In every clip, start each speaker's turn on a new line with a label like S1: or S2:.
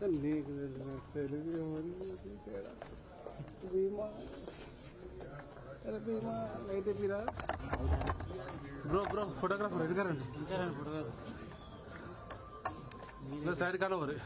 S1: నీకు తెలిసిన తెలుగు భీమా భీమా లైట్ ఎప్పిరా బ్రో ఫోటోగ్రాఫర్ ఎదుగారండి ఫోటోగ్రాఫర్ సైడ్ కాలో వరే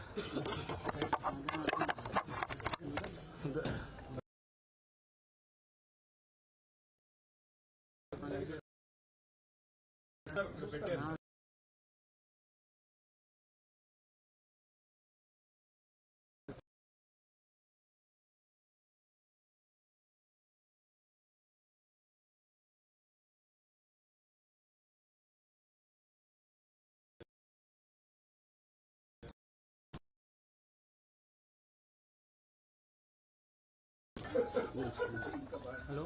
S1: Hello?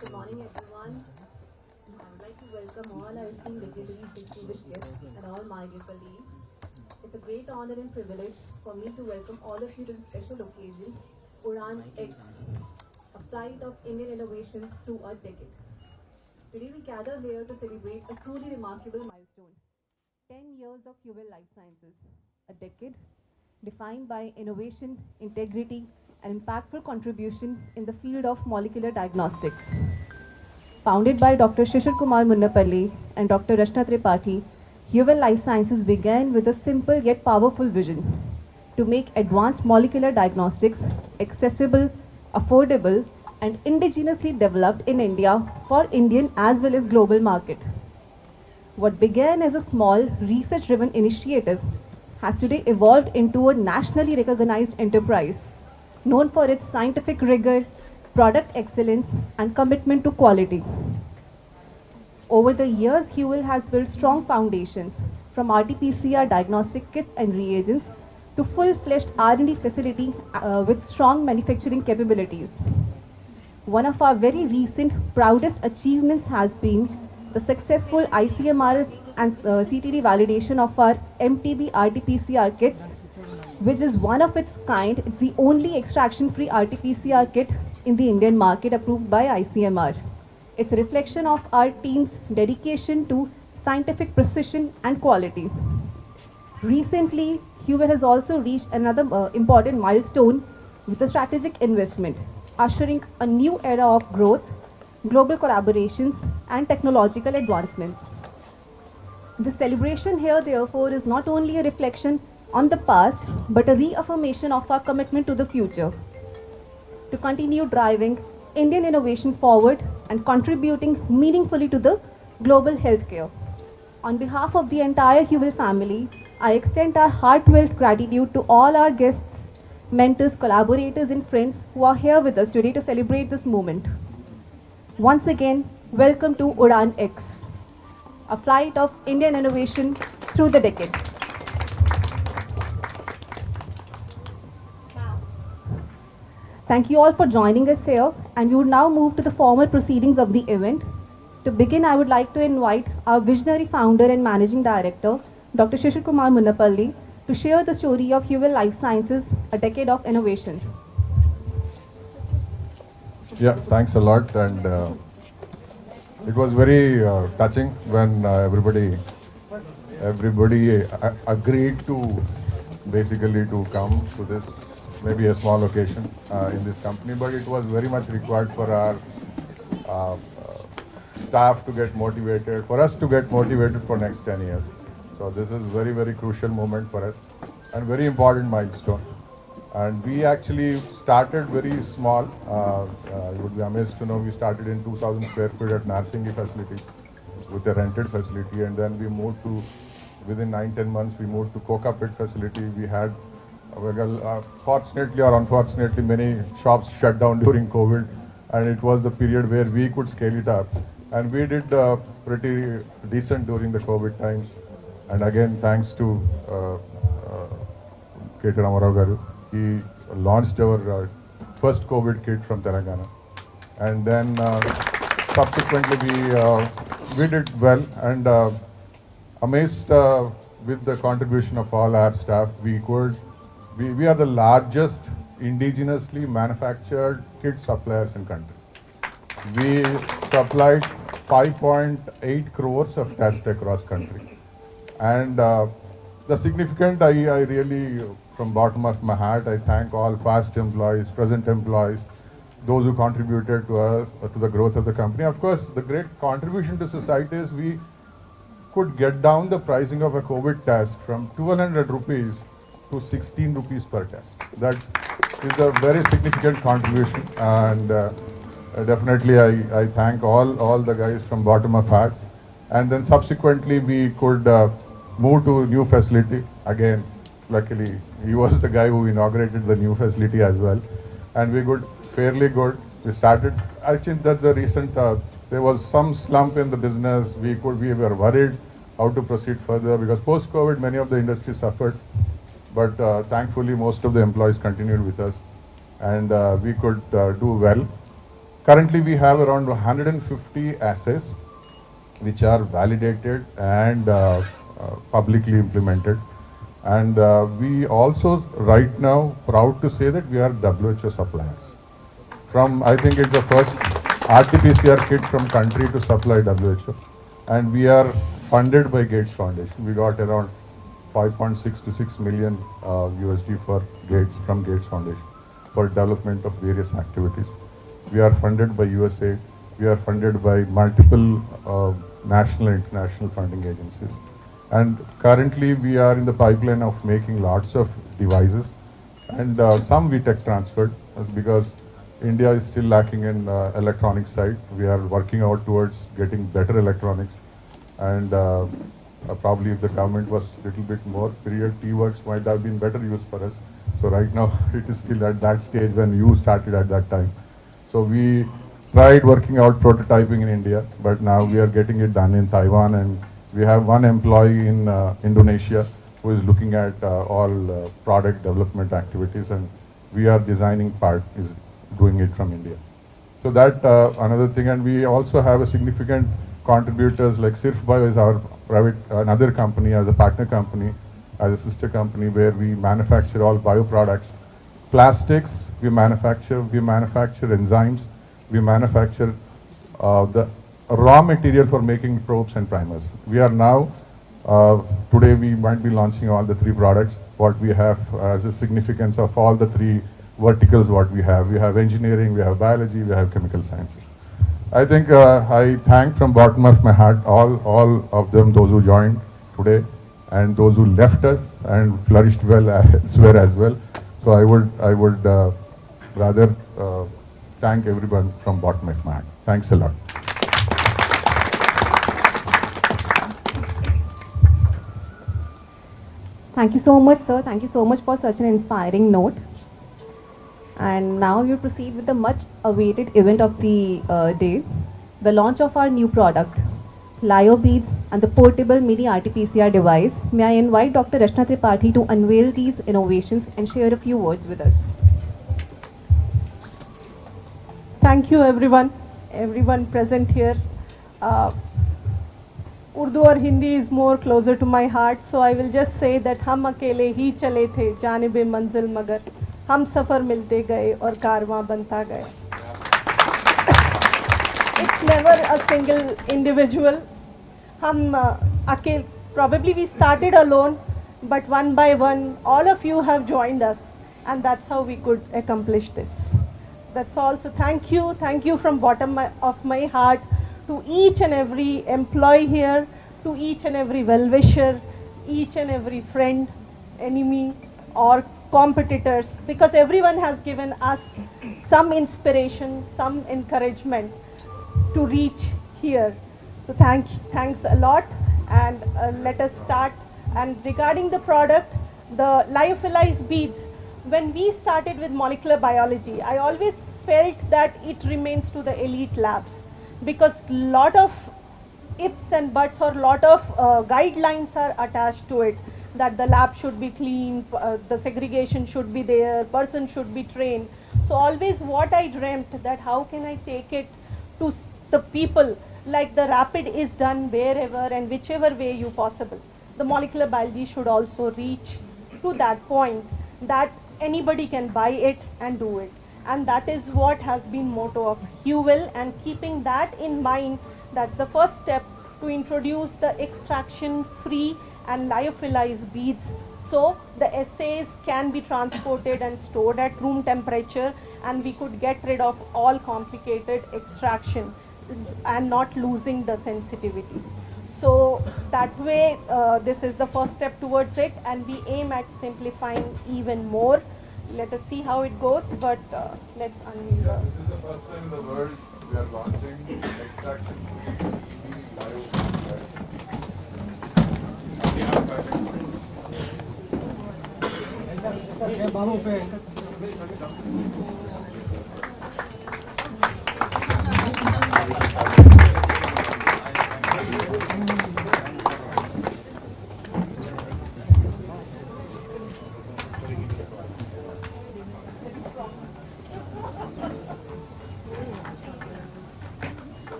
S2: Good morning, everyone. I would like to welcome all our esteemed dignitaries, distinguished guests, and all my dear colleagues. It's a great honor and privilege for me to welcome all of you to this special occasion, Udan X, a flight of Indian innovation through a decade. Today we gather here to celebrate a truly remarkable milestone. 10 years of Huwel Life Sciences, a decade defined by innovation, integrity, and impactful contribution in the field of molecular diagnostics. Founded by Dr. Shishir Kumar Munnapalli and Dr. Rashna Tripathi, Huwel Life Sciences began with a simple yet powerful vision to make advanced molecular diagnostics accessible, affordable, and indigenously developed in India for Indian as well as global market. What began as a small research-driven initiative has today evolved into a nationally recognized enterprise known for its scientific rigor, product excellence, and commitment to quality. Over the years, Huwel has built strong foundations from RT-PCR diagnostic kits and reagents to full-fledged R&D facility with strong manufacturing capabilities. One of our very recent proudest achievements has been the successful ICMR and CTD validation of our MTB RT-PCR kits, which is one of its kind. It's the only extraction-free RT-PCR kit in the Indian market approved by ICMR. It's a reflection of our team's dedication to scientific precision and quality. Recently, Huwel has also reached another important milestone with a strategic investment, ushering a new era of growth, global collaborations, and technological advancements. The celebration here, therefore, is not only a reflection on the past, but a reaffirmation of our commitment to the future, to continue driving Indian innovation forward and contributing meaningfully to the global healthcare. On behalf of the entire Huwel family, I extend our heartfelt gratitude to all our guests, mentors, collaborators, and friends who are here with us today to celebrate this moment. Once again, welcome to Udan X, a flight of Indian innovation through the decade. Thank you all for joining us here, and we would now move to the formal proceedings of the event. To begin, I would like to invite our visionary founder and managing director, Dr. Shishir Kumar Munnapalli, to share the story of Huwel Life Sciences, a decade of innovation.
S3: Yeah, thanks a lot, and it was very touching when everybody agreed to basically to come to this, maybe a small occasion in this company, but it was very much required for our staff to get motivated, for us to get motivated for next 10 years. So this is very, very crucial moment for us and very important milestone. And we actually started very small. You would be amazed to know we started in 2,000 square feet at Narsingi facility with a rented facility, and then we moved to, within 9-10 months, we moved to Kokapet facility. We had, fortunately or unfortunately, many shops shut down during COVID, and it was the period where we could scale it up. And we did pretty decent during the COVID times. And again, thanks to KTR Inaugurate. He launched our first COVID kit from Telangana. And then subsequently we did well, and amazed with the contribution of all our staff, we are the largest indigenously manufactured kit suppliers in country. We supplied 5.8 crores of tests across country. And the significant, I really, from bottom of my heart, I thank all past employees, present employees, those who contributed to us, to the growth of the company. Of course, the great contribution to society is we could get down the pricing of a COVID test from 1200 rupees to 16 rupees per test. That is a very significant contribution, and definitely I thank all the guys from bottom of heart. And then subsequently we could move to a new facility. Again, luckily he was the guy who inaugurated the new facility as well, and we got fairly good. We started, I think that's the recent, there was some slump in the business. We were worried how to proceed further because post-COVID many of the industries suffered, but thankfully most of the employees continued with us, and we could do well. Currently we have around 150 assays which are validated and publicly implemented. And we also right now proud to say that we are WHO suppliers. From, I think it's the first RT-PCR kit from country to supply WHO. And we are funded by Gates Foundation. We got around 5.6 to 6 million USD from Gates Foundation for development of various activities. We are funded by USAID. We are funded by multiple national and international funding agencies. And currently we are in the pipeline of making lots of devices, and some we tech transferred because India is still lacking in electronic side. We are working out towards getting better electronics, and probably if the government was a little bit more, period T-Works might have been better use for us. So right now it is still at that stage when you started at that time. So we tried working out prototyping in India, but now we are getting it done in Taiwan, and we have one employee in Indonesia who is looking at all product development activities, and we are designing part, is doing it from India. So that another thing, and we also have a significant contributors like Sirf Bio is our private, another company as a partner company, as a sister company where we manufacture all bio products. Plastics, we manufacture enzymes, we manufacture the raw material for making probes and primers. We are now, today we might be launching all the three products, what we have as a significance of all the three verticals what we have. We have engineering, we have biology, we have chemical sciences. I think I thank from bottom of my heart all of them, those who joined today and those who left us and flourished well elsewhere as well. So I would rather thank everyone from bottom of my heart. Thanks a lot.
S2: Thank you so much, sir. Thank you so much for such an inspiring note. And now we proceed with the much awaited event of the day, the launch of our new product, Lyo beads and the portable mini RT-PCR device. May I invite Dr. Rachna Tripathi to unveil these innovations and share a few words with us.
S4: Thank you everyone present here. Urdu or Hindi is more closer to my heart, so I will just say that हम अकेले ही चले थे जानिबे मंजिल मगर हम सफ़र मिलते गए और कारवां बनता गया. It's never a single individual. हम अकेले, probably we started alone, but one by one all of you have joined us, and that's how we could accomplish this. That's all. So thank you from bottom of my heart to each and every employee here, to each and every well-wisher, each and every friend, enemy or competitors, because everyone has given us some inspiration, some encouragement to reach here. So thanks a lot, and let us start. And regarding the product, the lyophilized beads, when we started with molecular biology, I always felt that it remains to the elite labs, because lot of ifs and buts or lot of guidelines are attached to it, that the lab should be clean, the segregation should be there, person should be trained. So always what I dreamt, that how can I take it to the people, like the rapid is done wherever and whichever way you possible. The molecular biology should also reach to that point, that anybody can buy it and do it. And that is what has been motto of Huwel, and keeping that in mind, that's the first step to introduce the extraction free and lyophilized beads, so the essays can be transported and stored at room temperature, and we could get rid of all complicated extraction and not losing the sensitivity. So that way, this is the first step towards it, and we aim at simplifying even more. Let us see how it goes, but let's unveil
S3: Yeah, this is the first time in the world we are launching extraction free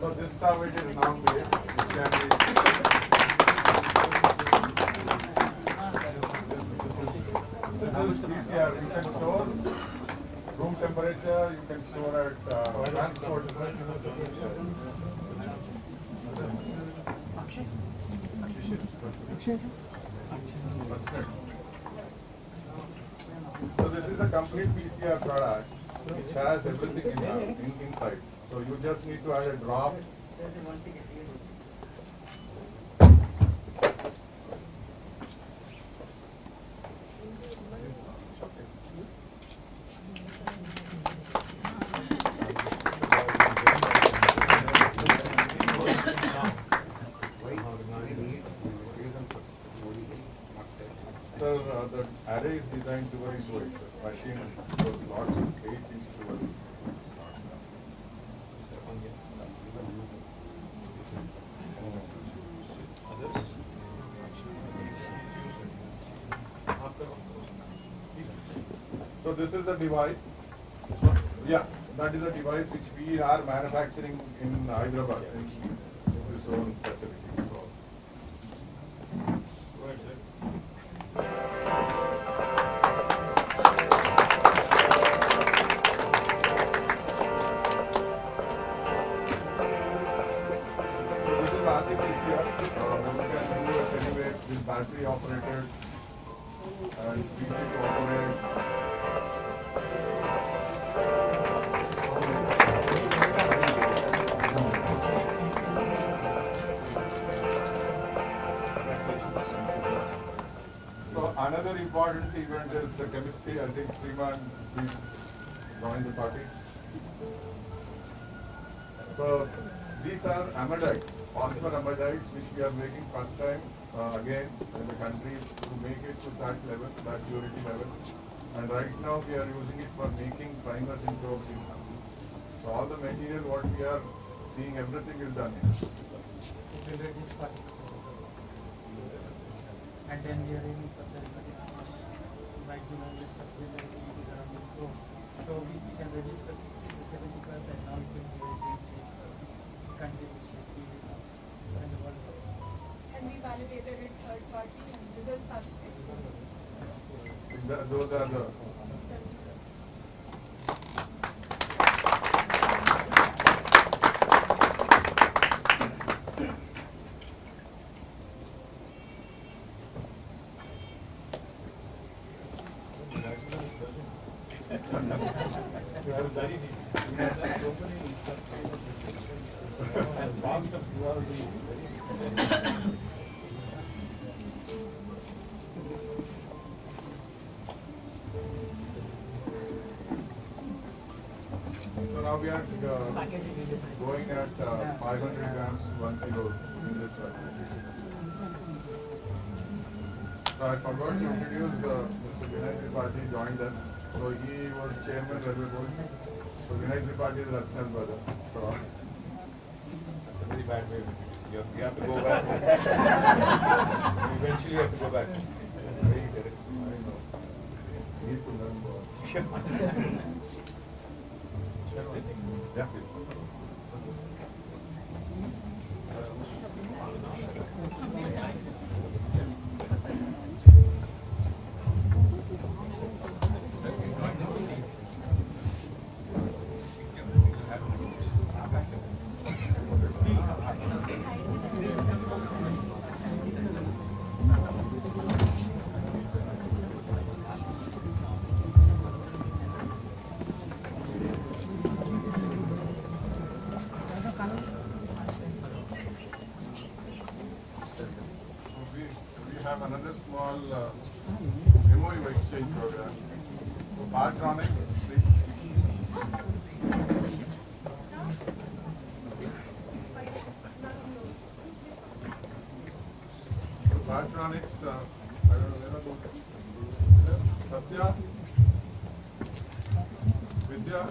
S3: So this is how it is now made. It can be this is PCR. You can store room temperature. You can store at transport. So this is a complete PCR product which has everything inside. So you just need to add a drop. So the array is designed to go into it. The machine goes lots of 8 into it. So this is the device. Yeah, that is a device which we are manufacturing in Hyderabad in this own facility. This is Aadya PCR. We can do it anyway. This battery operated and easy to operate. So another important event is the chemistry. I think Sriman, please join the party. So these are amidites, phosphoramidite, which we are making first time again in the country to make it to that level, that purity level. And right now we are using it for making primers and probes. So all the material what we are seeing, everything is done here.
S5: And then we are aiming for the right so we can reduce the 70%. Now it will be a continuous and the world.
S4: And we validated it third party and results are
S3: Those are the So now we are going at 500 grams to 1 kilo in this one. So I forgot to introduce Mr. Vinay Tripathi joined us. So he was chairman railway board. So Vinay Tripathi is Rachna's brother. So
S6: That's a very bad way. You have to go back. Eventually you have to go back. Very direct.
S3: I know. Need to learn more. Yeah, please. have another small MOU exchange program. So Bartronics, please. So Bartronics, I don't know where are those? Satya, Vidya.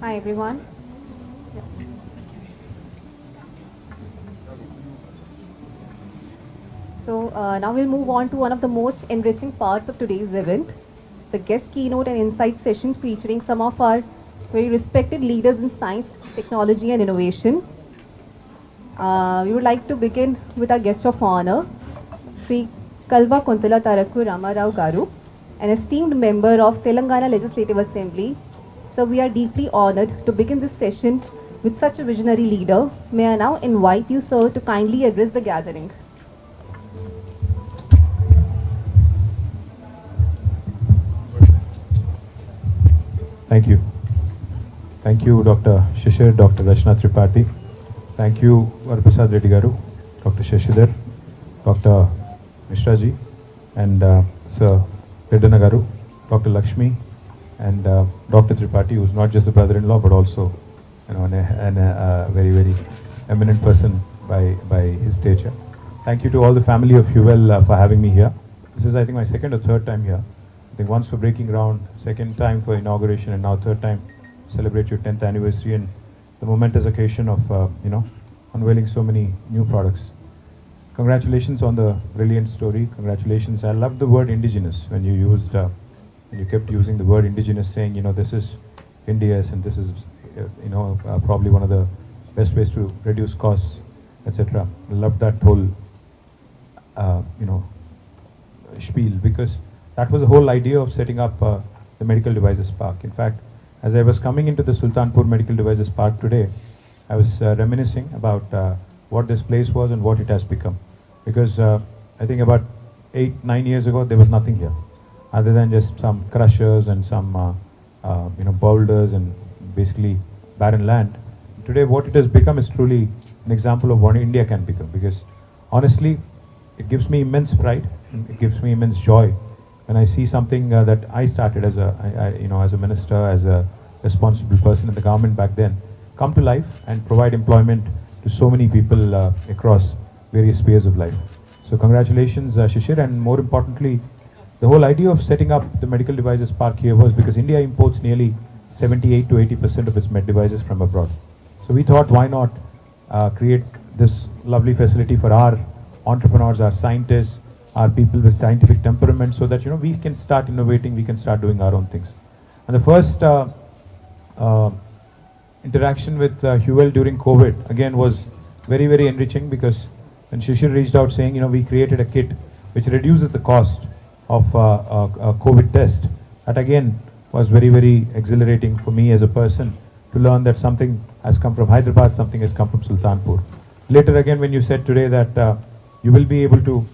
S2: Hi everyone. So now we'll move on to one of the most enriching parts of today's event, the guest keynote and insight sessions featuring some of our very respected leaders in science, technology and innovation. We would like to begin with our guest of honor, Sri Kalva Kuntala Taraku Ramarao Garu, an esteemed member of Telangana Legislative Assembly. So we are deeply honored to begin this session with such a visionary leader. May I now invite you, sir, to kindly address the gathering.
S6: Thank you. Thank you, Dr. Shishir, Dr. Rachna Tripathi. Thank you, Varaprasad Reddy Garu, Dr. Shashidhar, Dr. Mishra ji, and Sir Reddana Garu, Dr. Lakshmi, and Dr. Tripathi, who's not just a brother-in-law but also, you know, a very, very eminent person by his stature. Thank you to all the family of Huwel for having me here. This is, I think, my second or third time here. I think once for breaking ground, second time for inauguration, and now third time celebrate your 10th anniversary and the momentous occasion of you know, unveiling so many new products. Congratulations on the brilliant story. Congratulations. I love the word indigenous when you used. And you kept using the word indigenous, saying, you know, this is India's and this is, you know, probably one of the best ways to reduce costs, etc. I love that whole, you know, spiel, because that was the whole idea of setting up the Medical Devices Park. In fact, as I was coming into the Sultanpur Medical Devices Park today, I was reminiscing about what this place was and what it has become. Because I think about 8-9 years ago, there was nothing here, other than just some crushers and some you know, boulders and basically barren land. Today what it has become is truly an example of what India can become, because honestly it gives me immense pride and it gives me immense joy when I see something that I started as a you know, as a minister, as a responsible person in the government back then, come to life and provide employment to so many people across various spheres of life. So congratulations Shishir, and more importantly, the whole idea of setting up the Medical Devices Park here was because India imports nearly 78 to 80% of its med devices from abroad. So we thought, why not create this lovely facility for our entrepreneurs, our scientists, our people with scientific temperament, so that, you know, we can start innovating, we can start doing our own things. And the first interaction with Huwel during COVID again was very, very enriching, because when Shishir reached out saying, we created a kit which reduces the cost of a COVID test, that again was very, very exhilarating for me as a person to learn that something has come from Hyderabad, something has come from Sultanpur. Later again, when you said today that you will be able to,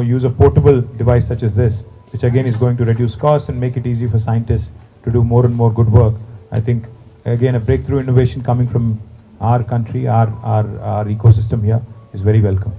S6: use a portable device such as this, which again is going to reduce costs and make it easy for scientists to do more and more good work. I think again a breakthrough innovation coming from our country, our ecosystem here is very welcome.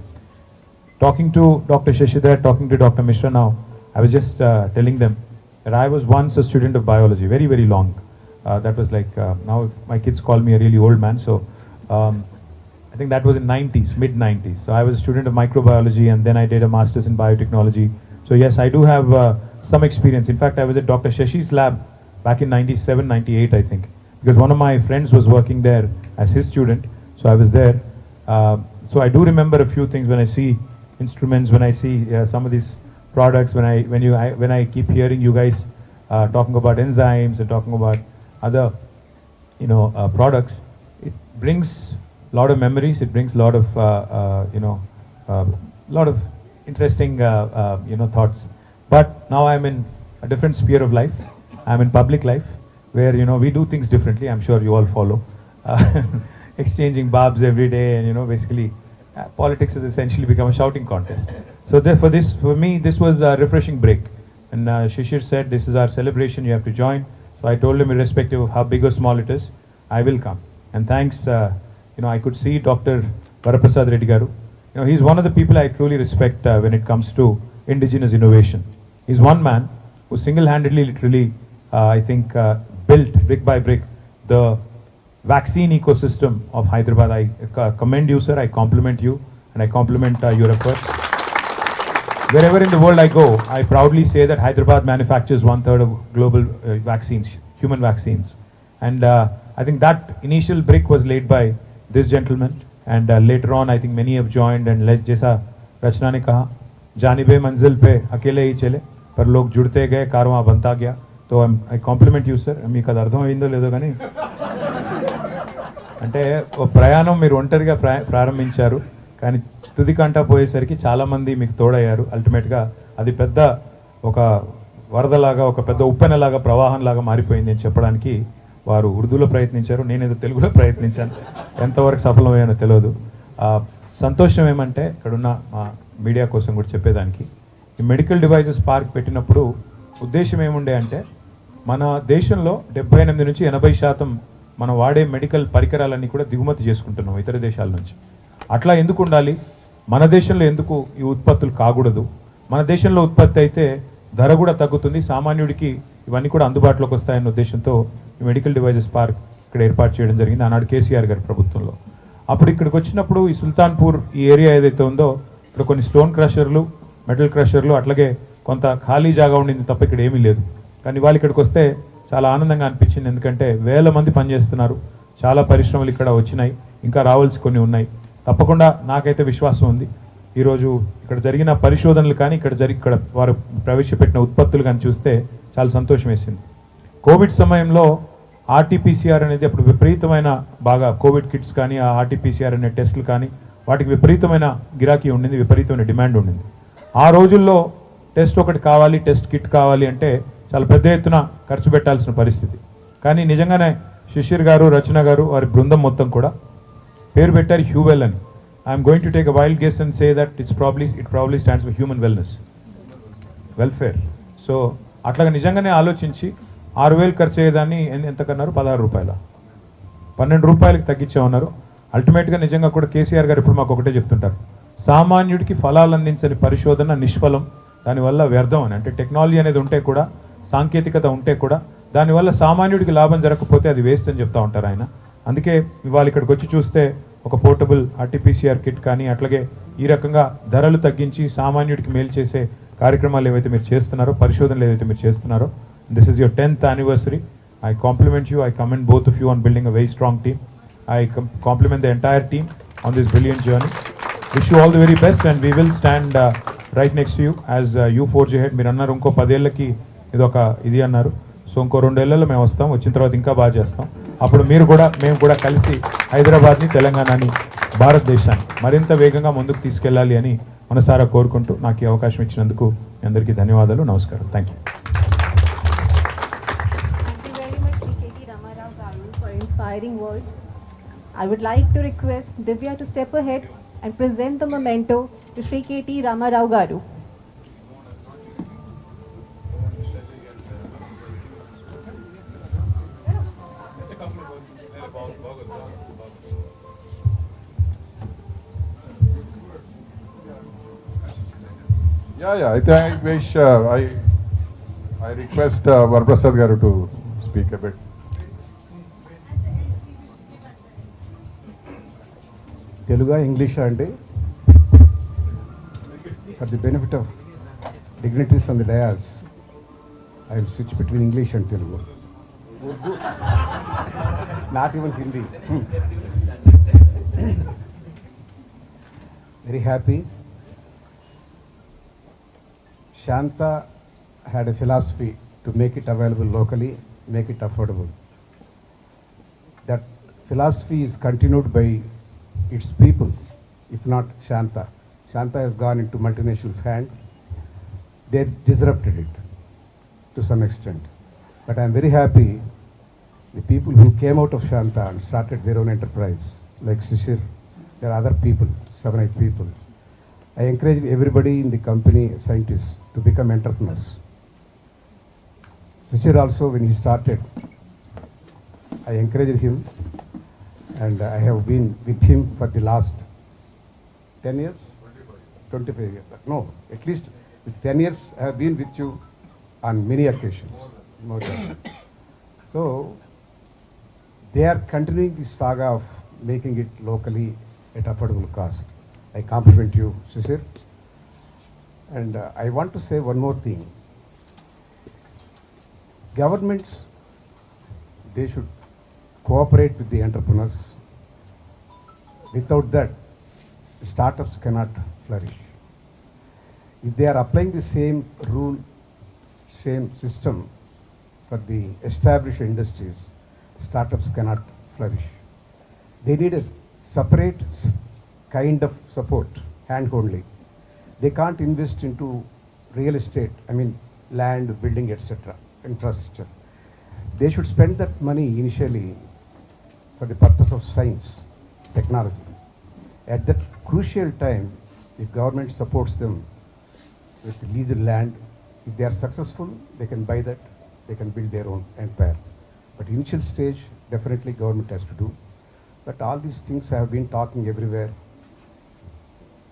S6: Talking to Dr. Shashidhar, talking to Dr. Mishra now, I was just telling them that I was once a student of biology, very, very long. That was like, now my kids call me a really old man, so I think that was in 90s, mid-90s. So I was a student of microbiology, and then I did a master's in biotechnology. So yes, I do have some experience. In fact, I was at Dr. Shashi's lab back in 97, 98, I think, because one of my friends was working there as his student, so I was there. So I do remember a few things when I see instruments, when I see some of these products, when I keep hearing you guys talking about enzymes and talking about other, products. It brings a lot of memories. It brings a lot of, lot of interesting, thoughts. But now I'm in a different sphere of life. I'm in public life, where we do things differently. I'm sure you all follow, exchanging barbs every day, and basically politics has essentially become a shouting contest. So therefore, for me, this was a refreshing break. And Shishir said, "This is our celebration. You have to join." So I told him, irrespective of how big or small it is, I will come. And thanks, I could see Dr. Varaprasad Reddy Garu. He's one of the people I truly respect when it comes to indigenous innovation. He's one man who single-handedly, literally, I think, built brick by brick the vaccine ecosystem of Hyderabad. I commend you, sir. I compliment you, and I compliment your efforts. Wherever in the world I go, I proudly say that Hyderabad manufactures 1/3 of global vaccines, human vaccines. And I think that initial brick was laid by this gentleman. And later on, I think many have joined. And जैसा रचना ने कहा, जानिबे मंजिल पे अकेले ही चले, पर लोग जुड़ते गए, कारवां बनता गया. तो I compliment you, sir. మీకు అది అర్థమైందో లేదో కానీ అంటే ఓ ప్రయాణం మీరు ఒంటరిగా ప్రారంభించారు, కానీ తుది కంటా పోయేసరికి చాలామంది మీకు తోడయ్యారు. అల్టిమేట్గా అది పెద్ద ఒక వరదలాగా, ఒక పెద్ద ఉప్పెనలాగా, ప్రవాహంలాగా మారిపోయింది అని చెప్పడానికి వారు ఉర్దూలో ప్రయత్నించారు, నేనేదో తెలుగులో ప్రయత్నించాను. ఎంతవరకు సఫలమయ్యానో తెలియదు. సంతోషం ఏమంటే ఇక్కడున్న మా మీడియా కోసం కూడా చెప్పేదానికి, ఈ మెడికల్ డివైజెస్ పార్క్ పెట్టినప్పుడు ఉద్దేశం ఏముండే అంటే, మన దేశంలో 78 నుంచి 80% మనం వాడే మెడికల్ పరికరాలన్నీ కూడా దిగుమతి చేసుకుంటున్నాం ఇతర దేశాల నుంచి. అట్లా ఎందుకు ఉండాలి? మన దేశంలో ఎందుకు ఈ ఉత్పత్తులు కాకూడదు? మన దేశంలో ఉత్పత్తి అయితే ధర కూడా తగ్గుతుంది, సామాన్యుడికి ఇవన్నీ కూడా అందుబాటులోకి వస్తాయన్న ఉద్దేశంతో ఈ మెడికల్ డివైజెస్ పార్క్ ఇక్కడ ఏర్పాటు చేయడం జరిగింది ఆనాడు కేసీఆర్ గారి ప్రభుత్వంలో. అప్పుడు ఇక్కడికి వచ్చినప్పుడు ఈ సుల్తాన్పూర్ ఈ ఏరియా ఏదైతే ఉందో, ఇక్కడ కొన్ని స్టోన్ క్రషర్లు, మెటల్ క్రషర్లు, అట్లాగే కొంత ఖాళీ జాగా ఉండింది తప్ప ఇక్కడ ఏమీ లేదు. కానీ వాళ్ళు ఇక్కడికి వస్తే చాలా ఆనందంగా అనిపించింది, ఎందుకంటే వేల మంది పనిచేస్తున్నారు, చాలా పరిశ్రమలు ఇక్కడ వచ్చినాయి, ఇంకా రావాల్సి కొన్ని ఉన్నాయి. తప్పకుండా నాకైతే విశ్వాసం ఉంది, ఈరోజు ఇక్కడ జరిగిన పరిశోధనలు కానీ ఇక్కడ వారు ప్రవేశపెట్టిన ఉత్పత్తులు కానీ చూస్తే చాలా సంతోషం వేసింది. కోవిడ్ సమయంలో ఆర్టీపీసీఆర్ అనేది అప్పుడు విపరీతమైన బాగా కోవిడ్ కిట్స్ కానీ ఆ ఆర్టీపీసీఆర్ అనే టెస్టులు కానీ వాటికి విపరీతమైన గిరాకీ ఉండింది, విపరీతమైన డిమాండ్ ఉండింది. ఆ రోజుల్లో టెస్ట్ ఒకటి కావాలి, టెస్ట్ కిట్ కావాలి అంటే చాలా పెద్ద ఎత్తున ఖర్చు పెట్టాల్సిన పరిస్థితి. కానీ నిజంగానే శిశిర్ గారు, రచన గారు, వారి బృందం మొత్తం కూడా పేరు పెట్టారు హ్యూవెల్ అని. I'm going to take a wild guess and say that it probably stands for human wellness, welfare. So అట్లాగా నిజంగానే ఆలోచించి 6,000 ఖర్చు అయ్యేదాన్ని ఎంత కన్నారు? 16 రూపాయల, 12 రూపాయలకి తగ్గించామన్నారు. అల్టిమేట్గా నిజంగా కూడా కేసీఆర్ గారు ఇప్పుడు మాకు ఒకటే చెప్తుంటారు, సామాన్యుడికి ఫలాలు అందించని పరిశోధన నిష్ఫలం, దానివల్ల వ్యర్థం అని. అంటే టెక్నాలజీ అనేది ఉంటే కూడా, సాంకేతికత ఉంటే కూడా, దానివల్ల సామాన్యుడికి లాభం జరగకపోతే అది వేస్ట్ అని చెప్తా ఉంటారు ఆయన. అందుకే ఇవాళ ఇక్కడికి వచ్చి చూస్తే ఒక పోర్టబుల్ ఆర్టీపీసీఆర్ కిట్ కానీ అట్లాగే ఈ రకంగా ధరలు తగ్గించి సామాన్యుడికి మేలు చేసే కార్యక్రమాలు ఏవైతే మీరు చేస్తున్నారో, పరిశోధనలు ఏవైతే మీరు చేస్తున్నారో, this is your 10th anniversary. I compliment you. I commend both of you on building a very strong team. I compliment the entire team on this brilliant journey. Wish you all the very best, and we will stand right next to you as you forge ahead. మీరు అన్నారు ఇంకో 10 ఏళ్ళకి ఇదొక ఇది అన్నారు, so ఇంకో 2 ఏళ్లలో మేము వస్తాం, వచ్చిన తర్వాత ఇంకా బాగా చేస్తాం. అప్పుడు మేము కూడా కలిసి హైదరాబాద్ని, తెలంగాణని భారతదేశాన్ని మరింత వేగంగా ముందుకు తీసుకెళ్లాలి అని మనసారా కోరుకుంటూ నాకు ఈ అవకాశం ఇచ్చినందుకు మీ అందరికీ ధన్యవాదాలు. నమస్కారం. Thank you.
S2: Thank you very much, KT Ramarao Garu, for inspiring words. I would like to request Divya to step ahead and present the memento to Shri KT Ramarao Garu.
S3: Yeah. I think I wish I request Varaprasad Garu to speak a bit.
S7: Telugu, English అండి. For the benefit of dignitaries on the dais, I will switch between English and Telugu. Urdu, not even Hindi. Very happy. Shanta had a philosophy to make it available locally, make it affordable. That philosophy is continued by its people, if not Shanta. Shanta has gone into multinationals' hand. They disrupted it to some extent. But I am very happy the people who came out of Shanta and started their own enterprise, like Shishir, there are other people, 7-8 people. I encourage everybody in the company, scientists, to become entrepreneurs. Shishir also, when he started, I encouraged him, and I have been with him for the last 10 years, 25 years. No, at least with 10 years I have been with you on many occasions. More than. So they are continuing the saga of making it locally at affordable cost. I compliment you, Shishir. And I want to say one more thing. Governments, they should cooperate with the entrepreneurs. Without that, startups cannot flourish. If they are applying the same rule, same system for the established industries, startups cannot flourish. They need a separate kind of support, hand-holding. They can't invest into real estate, land, building, etc., infrastructure. They should spend that money initially for the purpose of science, technology. At that crucial time, if government supports them with leased land, if they are successful, they can buy that, they can build their own empire. But initial stage, definitely government has to do. But all these things I have been talking everywhere.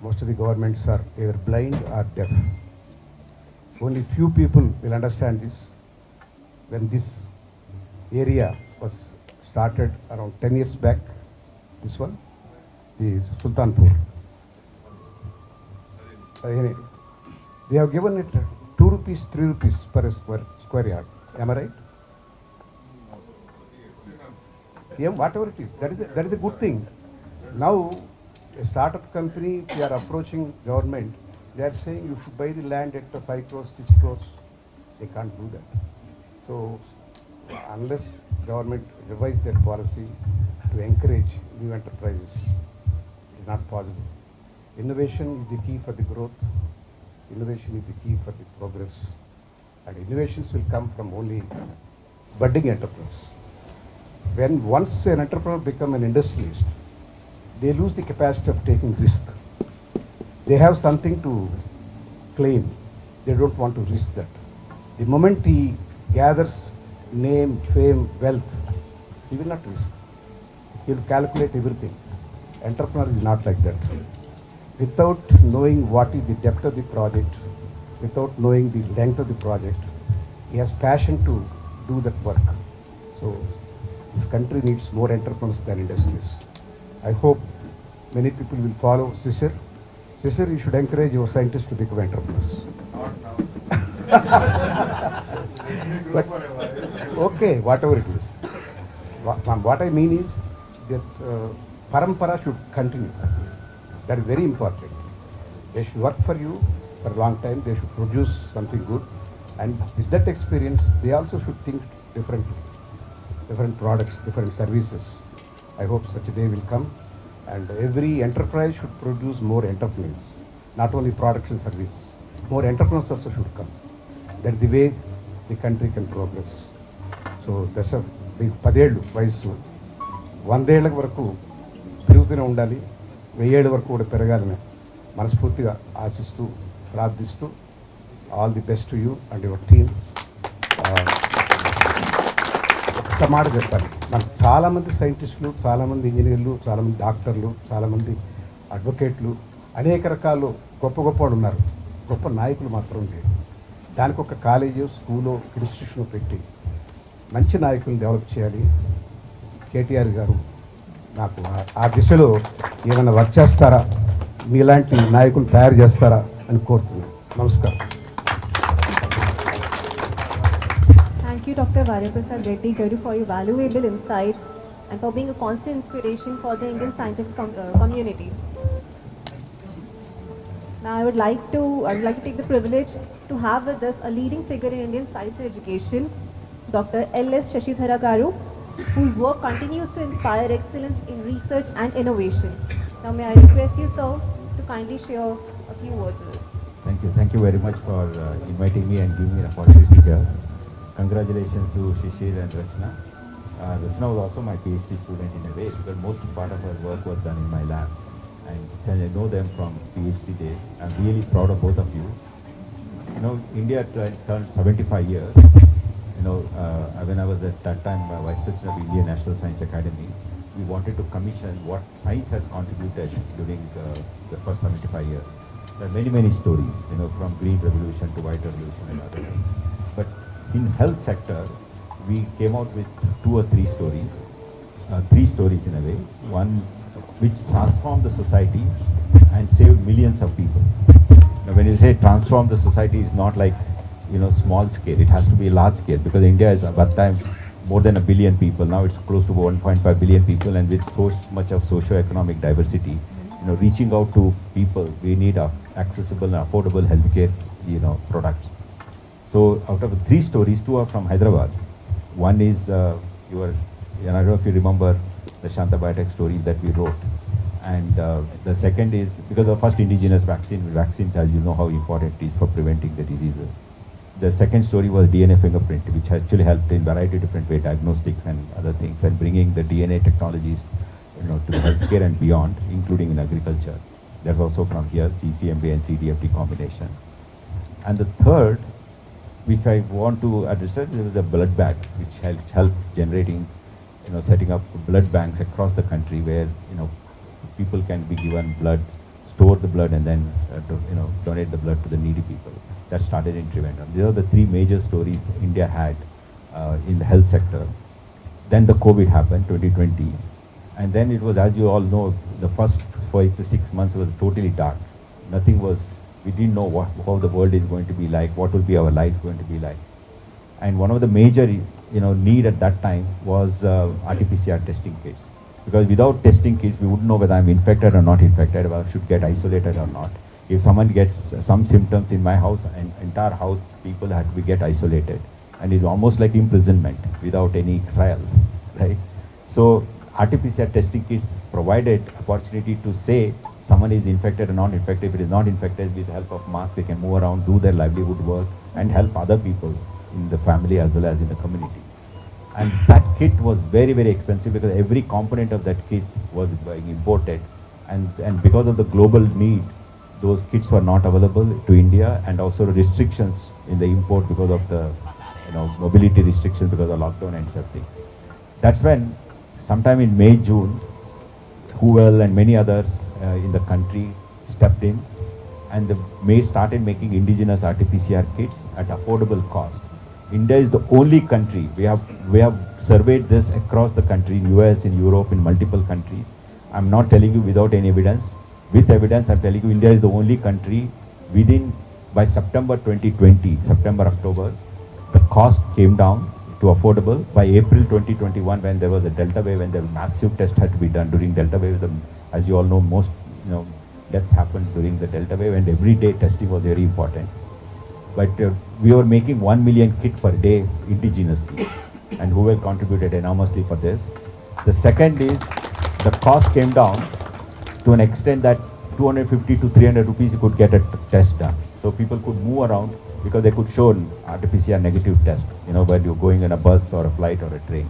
S7: Most of the governments are either blind or deaf. Only few people will understand this. When this area was started around 10 years back, this one, the Sultanpur. They have given it 2 rupees, 3 rupees per square yard. Am I right? Yeah, whatever it is, that is a good thing. Now, a startup company, if they are approaching government, they are saying you should buy the land at 5 crores, 6 crores. They can't do that. So, unless government revise their policy to encourage new enterprises, it is not possible. Innovation is the key for the growth. Innovation is the key for the progress. And innovations will come from only budding entrepreneurs. When once an entrepreneur becomes an industrialist, they lose the capacity of taking risk. They have something to claim. They don't want to risk that. The moment he gathers name, fame, wealth, he will not risk. He will calculate everything. Entrepreneur is not like that. Without knowing what is the depth of the project, without knowing the length of the project, he has passion to do that work. So this country needs more entrepreneurs than industries. I hope many people will follow Shishir. Shishir, you should encourage your scientists to become entrepreneurs. But, okay, whatever it is. What I mean is that parampara should continue. That is very important. They should work for you for a long time. They should produce something good. And with that experience, they also should think differently. Different products, different services. I hope such a day will come. And every enterprise should produce more entrepreneurs, not only products and services. More entrepreneurs also should come. That's the way the country can progress. So that's a big 10 ఏళ్ళు వయసు 100 ఏళ్ళ వరకు పెరుగుతూనే ఉండాలి, 1000 ఏళ్ళ వరకు కూడా పెరగాలని మనస్ఫూర్తిగా ఆశిస్తూ ప్రార్థిస్తూ all the best to you and your team. ఒక్క మాట చెప్పాలి, మనకు చాలామంది సైంటిస్టులు, చాలామంది ఇంజనీర్లు, చాలామంది డాక్టర్లు, చాలామంది అడ్వకేట్లు, అనేక రకాలు గొప్ప గొప్ప వాళ్ళు ఉన్నారు. గొప్ప నాయకులు మాత్రం లేరు. దానికి ఒక కాలేజీ, స్కూలు, ఇన్స్టిట్యూషన్ పెట్టి మంచి నాయకులను డెవలప్ చేయాలి. కేటీఆర్ గారు నాకు ఆ దిశలో ఏమైనా వర్క్ చేస్తారా, మీలాంటి నాయకులు తయారు చేస్తారా అని కోరుతున్నాను. నమస్కారం.
S2: Thank you, Dr. Varyaprasad Reddy Garu, for your valuable insights and for being a constant inspiration for the Indian scientific community. Now, I would like to take the privilege to have with us a leading figure in Indian science education, Dr. L.S. Shashidhara Garu, whose work continues to inspire excellence in research and innovation. Now, may I request you, sir, to kindly share a few words with us.
S8: Thank you very much for inviting me and giving me an opportunity here. Congratulations to Shishir and Rachna. Rachna was also my PhD student in a way, because most part of her work was done in my lab. And I know them from PhD days. I'm really proud of both of you. You know, India turned 75 years. You know, when I was at that time Vice President of Indian National Science Academy, we wanted to commission what science has contributed during the first 75 years. There are many stories, you know, from Green Revolution to White Revolution and other things. But in health sector, we came out with 2 or 3 stories, 3 stories in a way. One which transformed the society and saved millions of people. Now, when you say transform the society, it's not like, you know, small scale. It has to be large scale, because India is at that time more than 1 billion people. Now it's close to 1.5 billion people, and with so much of socio-economic diversity, you know, reaching out to people, we need accessible and affordable healthcare, you know, products. So out of the 3 stories, 2 are from Hyderabad. One is I don't know if you remember the Shanta Biotech stories that we wrote. And the second is because of first indigenous vaccines, as you know how important it is for preventing the diseases. The second story was DNA fingerprint, which actually helped in variety of different way, diagnostics and other things, and bringing the DNA technologies, you know, to healthcare and beyond, including in agriculture. That's also from here, CCMB and CDFT combination. And the third, which I want to address, is the blood bank, which helped generating, you know, setting up blood banks across the country where, you know, people can be given blood, store the blood, and then you know, donate the blood to the needy people. That started in Trivandrum. These are the 3 major stories India had in the health sector. Then the COVID happened, 2020, and then it was, as you all know, the first 5 to 6 months was totally dark. Nothing was. We didn't know how the world is going to be like, what will be our life going to be like. And one of the major, you know, need at that time was RT-PCR testing kits. Because without testing kits, we wouldn't know whether I'm infected or not infected, whether I should get isolated or not. If someone gets some symptoms in my house, and entire house people had to get isolated. And it's almost like imprisonment without any trial, right? So RT-PCR testing kits provided opportunity to say someone is infected or not infected. If it is not infected, with the help of mask, they can move around, do their livelihood work, and help other people in the family as well as in the community. And that kit was very expensive, because every component of that kit was being imported. And because of the global need, those kits were not available to India, and also restrictions in the import because of the, you know, mobility restrictions because of lockdown and something. That's when, sometime in May, June, Huwel and many others in the country stepped in, and started making indigenous RT-PCR kits at affordable cost. India is the only country, we have surveyed this across the country, in US, in Europe, in multiple countries. I'm not telling you without any evidence. With evidence, I'm telling you India is the only country by September 2020, October, the cost came down to affordable. By April 2021, when there was a Delta wave, when the massive test had to be done during Delta wave, as you all know, most, you know, deaths happened during the Delta wave, and every day testing was very important. But we were making 1 million kit per day indigenously, and Huwel contributed enormously for this. The second is the cost came down to an extent that 250 to 300 rupees you could get a test done. So people could move around because they could show an RT-PCR negative test, when you're going in a bus or a flight or a train.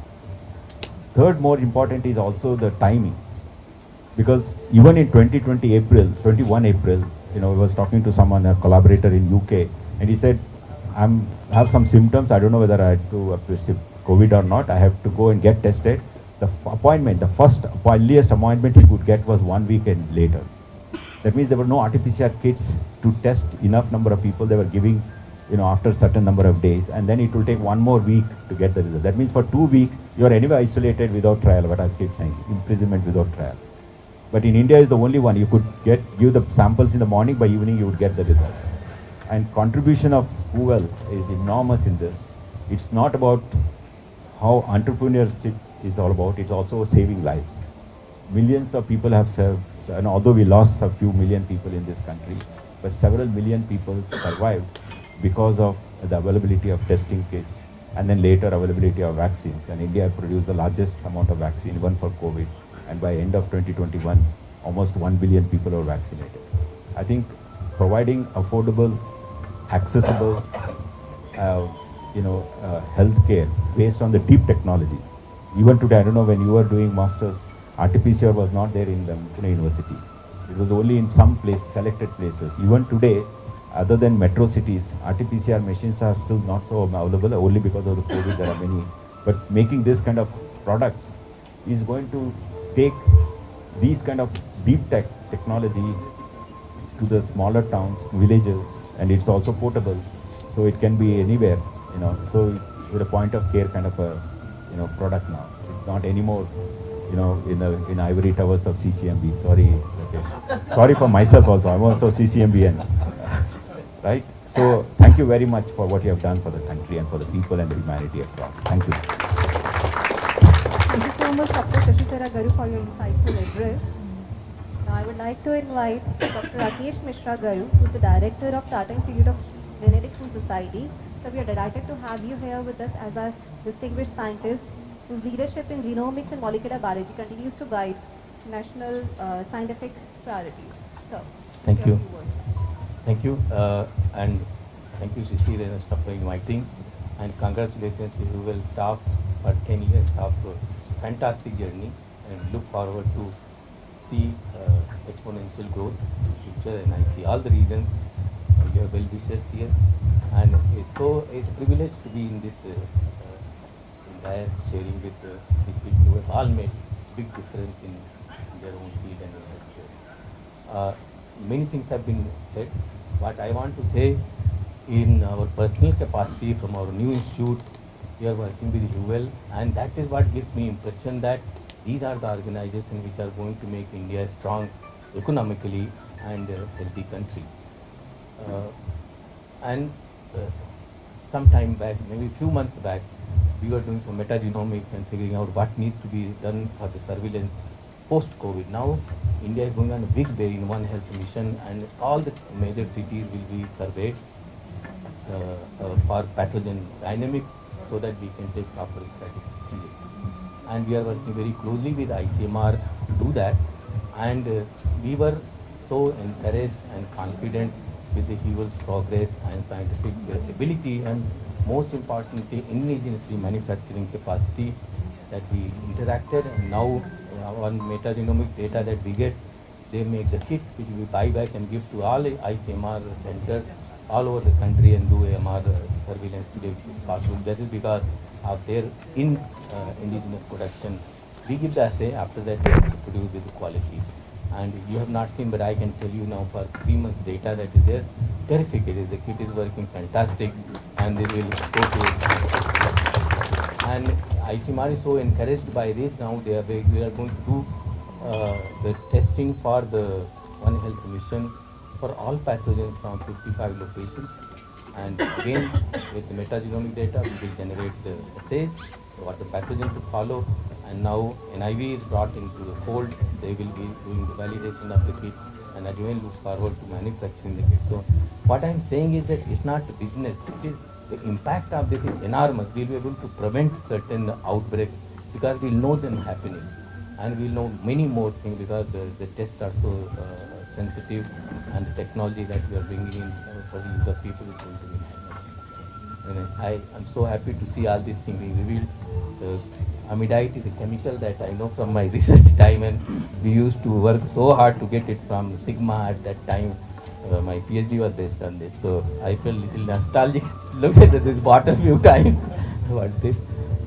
S8: Third, more important is also the timing. Because even in 2020 April, 21 April, I was talking to someone, a collaborator in UK, and he said, I have some symptoms, I don't know whether I had to receive COVID or not, I have to go and get tested. The appointment, the first earliest appointment he could get was 1 week later. That means there were no RT-PCR kits to test enough number of people. They were giving, after a certain number of days, and then it will take 1 more week to get the result. That means for 2 weeks, you are anyway isolated without trial, what I keep saying, imprisonment without trial. But in India is the only one, you could give the samples in the morning, by evening you would get the results. And contribution of Huwel is enormous in this. It's not about how entrepreneurship is all about, it's also saving lives. Millions of people have served, and although we lost a few million people in this country, but several million people survived because of the availability of testing kits and then later availability of vaccines. And India produced the largest amount of vaccine, even for COVID. And by end of 2021, almost 1 billion people are vaccinated. I think providing affordable, accessible, healthcare based on the deep technology. Even today, I don't know, when you were doing masters, RT-PCR was not there in the Pune University. It was only in some selected places. Even today, other than metro cities, RT-PCR machines are still not so available, only because of the COVID. There are many. But making this kind of products is going to take these kind of deep technology to the smaller towns, villages, and it's also portable, so it can be anywhere, So with a point of care kind of a, product now. It's not anymore, in ivory towers of CCMB. Sorry, Rakesh. Sorry for myself also. I'm also CCMBN, right? So thank you very much for what you have done for the country and for the people and the humanity across. Thank you.
S9: Thank you so much, Dr. Shashidhara Garu, for your insightful address. Now I would like to invite Dr. Rakesh Mishra Garu, who is the Director of Tata Institute of Genetics and Society. So we are delighted to have you here with us as our distinguished scientist, whose leadership in genomics and molecular biology continues to guide national scientific priorities. So,
S10: thank you. Thank you. And thank you, Shishir and staff, for inviting. And congratulations to Huwel staff for 10 years of fantastic journey, and look forward to see exponential growth in the future. And I see all the reasons you have well wishes here, and it's a privilege to be in this sharing with these people who have all made big difference in their own field and in healthcare. Many things have been said. What I want to say, in our personal capacity from our new institute, we are working with Huwel, and that is what gives me impression that these are the organizations which are going to make India strong economically and a healthy country. Some time back, maybe a few months back, we were doing some metagenomics and figuring out what needs to be done for the surveillance post-COVID. Now, India is going on a big day in One Health mission, and all the major cities will be surveyed for pathogen dynamics, so that we can take proper strategies. And we are working very closely with ICMR to do that. And we were so encouraged and confident with the Huwel's progress and scientific ability, and most importantly, indigenously manufacturing capacity, that we interacted. And now, on metagenomic data that we get, they make the kit which we buy back and give to all ICMR centers all over the country and do AMR surveillance today, which is possible. That is because of their indigenous production. We give the assay, after that we have to produce with the quality. And you have not seen, but I can tell you now, for 3 months data that is there, terrific it is. The kit is working fantastic, and they will go to it. And ICMR is so encouraged by this. Now we are going to do the testing for the One Health mission for all pathogens from 55 locations. And again, with the metagenomic data, we will generate the assays, what the pathogen to follow. And now NIV is brought into the fold. They will be doing the validation of the kit, and again look forward to manufacturing the kit. So what I am saying is that it's not business. It is the impact of this is enormous. We will be able to prevent certain outbreaks because we know them happening. and we'll know many more things because the tests are so sensitive, and the technology that we are bringing in for the use of people is going to be high. And I am so happy to see all these things being revealed. Amidite is a chemical that I know from my research time, and we used to work so hard to get it from Sigma at that time. My PhD was based on this, so I feel little nostalgic. Look at this bottle few times. What this?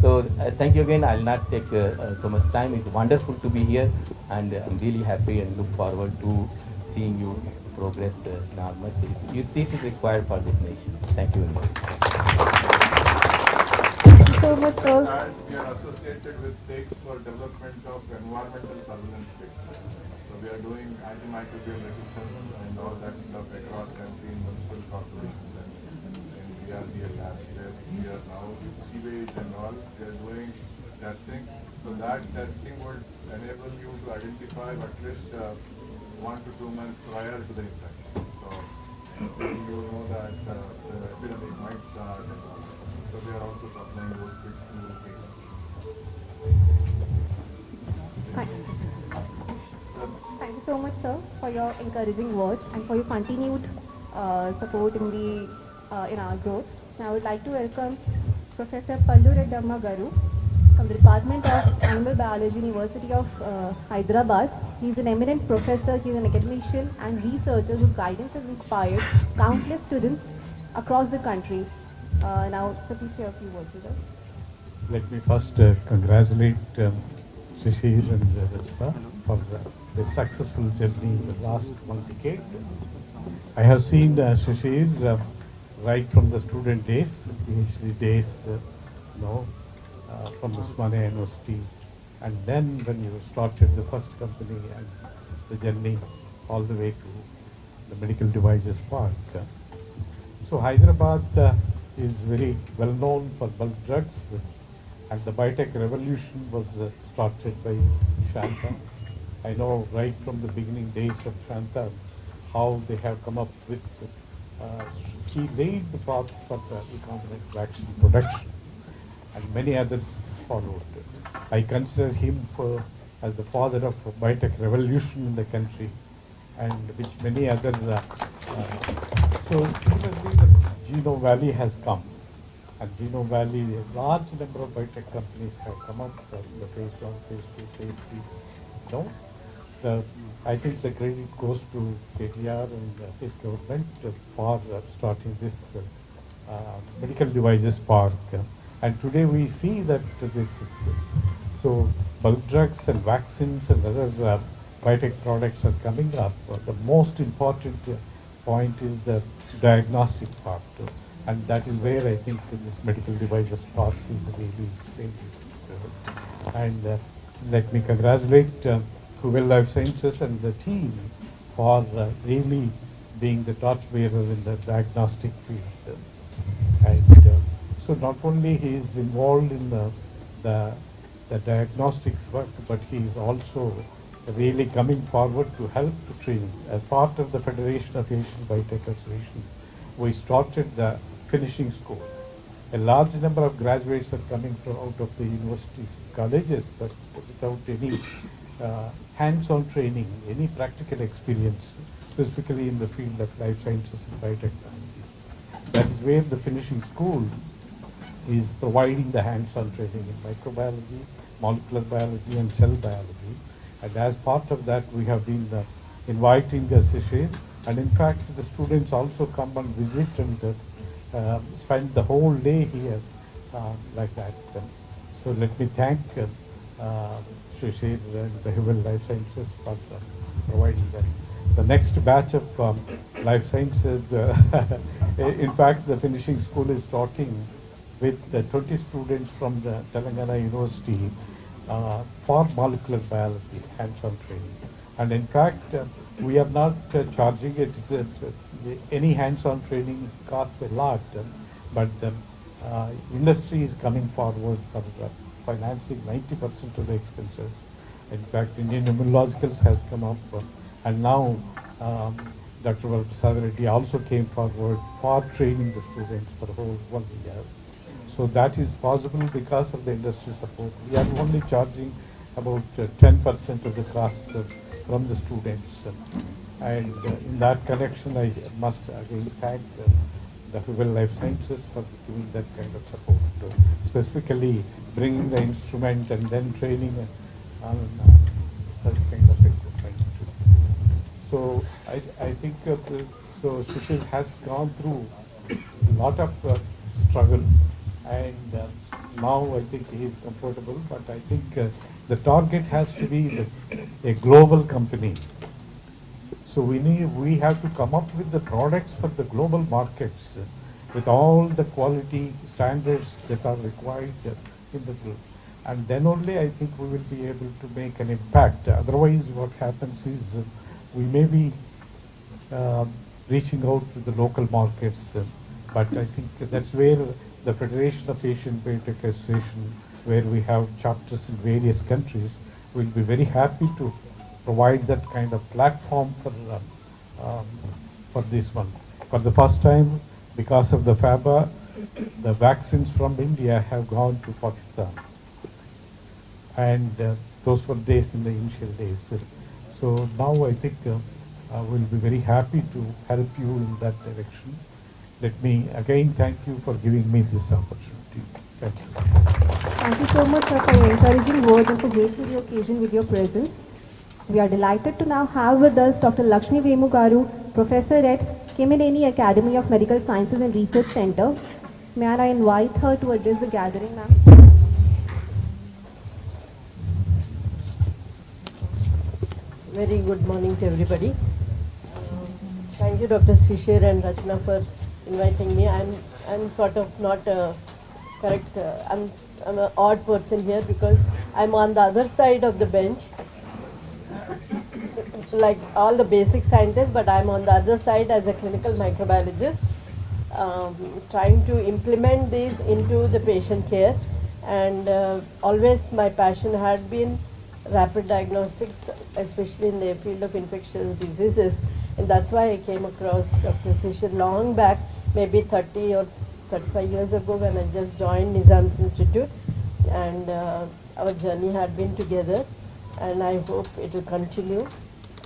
S10: So thank you again. I'll not take so much time. It's wonderful to be here, and I'm really happy and look forward to seeing you progress in our message. This is required for this nation. Thank you very much.
S9: Thank you so much, sir.
S3: And we are associated with stakes for development of environmental surveillance stakes. So we are doing antimicrobial resistance and all that stuff across country in municipal corporations and in BRS labs where we are now sewage and all. We are doing testing. So that testing would enable you to identify at least 1 to 2 months prior to the infection. So you know that the epidemic might start and all. So we are also supplying those kits to people.
S9: Thank you so much, sir, for your encouraging words and for your continued support in our growth. Now I would like to welcome Professor Pallu Reddamma Garu from the Department of Animal Biology, University of Hyderabad. He is an eminent professor, he is an academician and researcher whose guidance has inspired countless students across the country. Now, sir, please share a few words with us.
S6: Let me first congratulate Shishir and Rachna for their successful journey in the last 1 decade. I have seen Shishir right from the student days, PhD days, from the Usmania University, and then when you started the first company and the journey all the way to the medical devices part. So Hyderabad is very well known for bulk drugs, and the biotech revolution was started by Shanta. I know right from the beginning days of Shanta how they have come up with, he laid the path for the recombinant vaccine production, and many others followed. I consider him as the father of biotech revolution in the country, and which many others. So similarly, the Genome Valley has come, and Genome Valley, a large number of biotech companies have come up from the phase 1, phase 2, phase 3. So I think the credit goes to KTR and his government for starting this medical devices park. And today we see that this is, so bulk drugs and vaccines and other biotech products are coming up. The most important point is the diagnostic part, and that is where I think this medical devices part is really good. And let me congratulate Huwel Life Sciences and the team for really being the torchbearer in the diagnostic field. And so not only he is involved in the diagnostics work, but he is also really coming forward to help the training. As part of the Federation of Asian Biotech Association, we started the finishing school. A large number of graduates are coming out of the universities, colleges, but without any hands-on training, any practical experience, specifically in the field of life sciences and biotechnology. That is where the finishing school is providing the hands-on training in microbiology, molecular biology and cell biology. And as part of that, we have been inviting the Shishir, and in fact the students also come and visit and spend the whole day here like that. So let me thank Shishir and the Huwel Life Sciences for providing that. The next batch of life sciences, in fact the finishing school is starting with 20 students from the Telangana University for molecular biology hands-on training. And in fact, we are not charging it. Any hands-on training costs a lot, but the industry is coming forward for financing 90% of the expenses. In fact, Indian Immunologicals has come up, and now Dr. Prasad Reddy also came forward for training the students for the whole 1 year. So that is possible because of the industry support. We are only charging
S11: about 10% of the costs from the students. And in that connection, I must again thank the Huwel Life Sciences for giving that kind of support, specifically bringing the instrument and then training on such kind of equipment. So I think so Shishir has gone through a lot of struggle, and now I think he is comfortable, but I think the target has to be a global company. So we have to come up with the products for the global markets with all the quality standards that are required in the group. And then only I think we will be able to make an impact. Otherwise what happens is we may be reaching out to the local markets, but I think that's where the Federation of Asian Biotech Association, where we have chapters in various countries, will be very happy to provide that kind of platform for this one. For the first time, because of the FABA, the vaccines from India have gone to Pakistan, and those were days in the initial days. So now I think we'll be very happy to help you in that direction. Let me again thank you for giving me this opportunity. Thank you.
S9: Thank you so much, sir, for your encouraging words and for gracing the occasion with your presence. We are delighted to now have with us Dr. Lakshmi Vemu Garu, Professor at Kemineni Academy of Medical Sciences and Research Center. May I invite her to address the gathering, ma'am?
S12: Very good morning to everybody. Thank you, Dr. Shishir and Rachna, for inviting me. I'm sort of not correct. I'm an odd person here because I'm on the other side of the bench, like all the basic scientists, but I'm on the other side as a clinical microbiologist, trying to implement these into the patient care. And always my passion had been rapid diagnostics, especially in the field of infectious diseases. And that's why I came across Dr. Shishir long back, maybe 30 or 35 years ago, when I just joined Nizam's Institute. And our journey had been together, and I hope it will continue.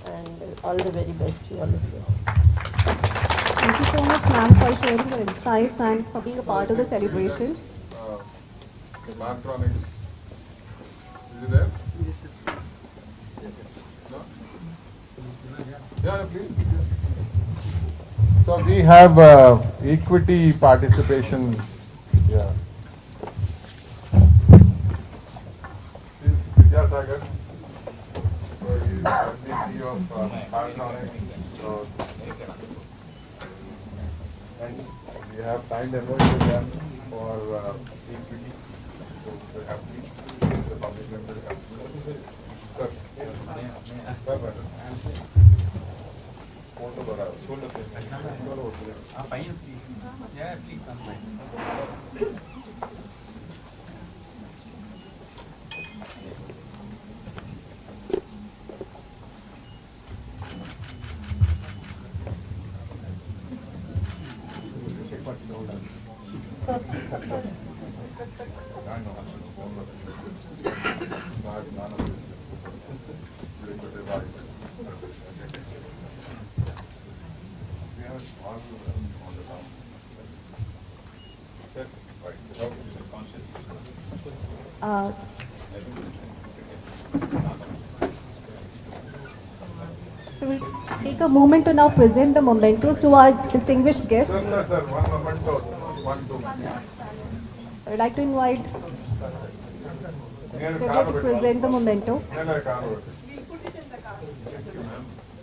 S12: And all the very best to all of you.
S9: Thank you so much, ma'am, for sharing your insights and for being a part of the celebration.
S3: Electronics. Is it there?
S5: Yes, sir.
S3: No? Yeah, please. So we have equity participation. Yeah. This is Vidyasagar. So he is VP of electronics. So, and we have signed a MOU with them for equity. So we have the public member. Sir.
S5: Yeah, please come.
S9: So we'll take a moment to now present the mementos to our distinguished guests.
S3: Sir, one memento. 1, 2.
S9: I would like to invite Sir to present the memento.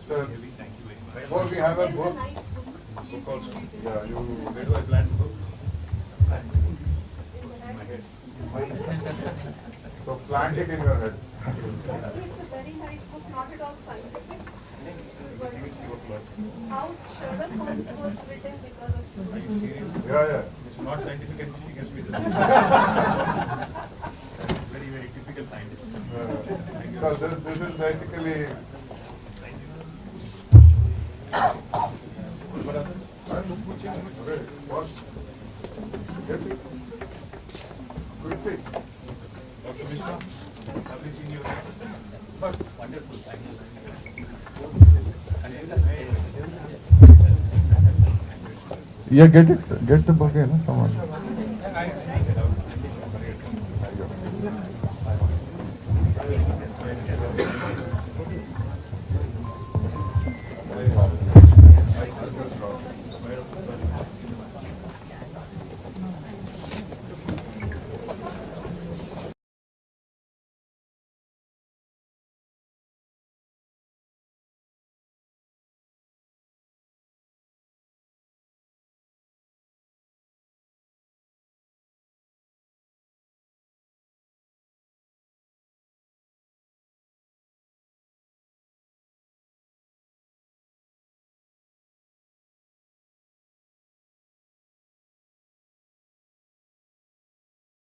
S3: Sir, before we have a book, yeah, you, where do I plan to go? In my head. So plant it in your head.
S4: It's a very nice book, not at all scientific. How Sherlock Holmes was written because of...
S3: Are you serious? Yeah. It's not scientific and she gives me this. Very, very typical scientist. So this is basically... Good thing. Dr. Mishra, have you seen your Yeah, get the bouquet, no? Someone.